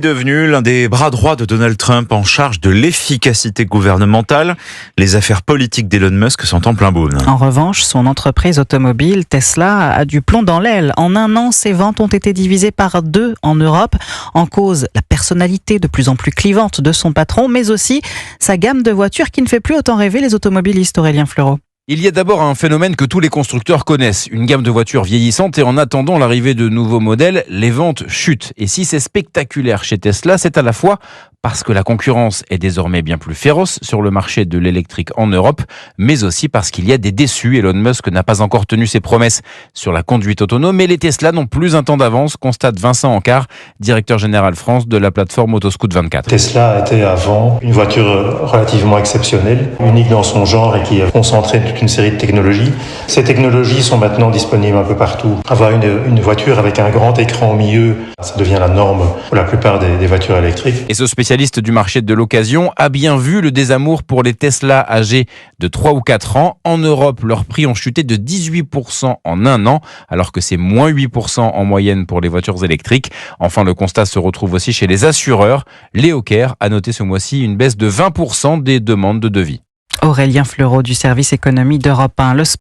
Devenu l'un des bras droits de Donald Trump en charge de l'efficacité gouvernementale, les affaires politiques d'Elon Musk sont en plein boom. En revanche, son entreprise automobile Tesla a du plomb dans l'aile. En un an, ses ventes ont été divisées par 2 en Europe. En cause, la personnalité de plus en plus clivante de son patron, mais aussi sa gamme de voitures qui ne fait plus autant rêver les automobilistes. Aurélien Fleureau. Il y a d'abord un phénomène que tous les constructeurs connaissent, une gamme de voitures vieillissantes et en attendant l'arrivée de nouveaux modèles, les ventes chutent. Et si c'est spectaculaire chez Tesla, c'est à la fois parce que la concurrence est désormais bien plus féroce sur le marché de l'électrique en Europe, mais aussi parce qu'il y a des déçus. Elon Musk n'a pas encore tenu ses promesses sur la conduite autonome, mais les Tesla n'ont plus un temps d'avance, constate Vincent Ancard, directeur général France de la plateforme Autoscout24. Tesla était avant une voiture relativement exceptionnelle, unique dans son genre et qui concentrait toute une série de technologies. Ces technologies sont maintenant disponibles un peu partout. Avoir une voiture avec un grand écran au milieu, ça devient la norme pour la plupart des voitures électriques. Et ce spécialiste du marché de l'occasion a bien vu le désamour pour les Tesla âgés de 3 ou 4 ans. En Europe, leurs prix ont chuté de 18% en un an, alors que c'est moins 8% en moyenne pour les voitures électriques. Enfin, le constat se retrouve aussi chez les assureurs. Léo Kerr a noté ce mois-ci une baisse de 20% des demandes de devis. Aurélien Fleureau du service économie d'Europe 1.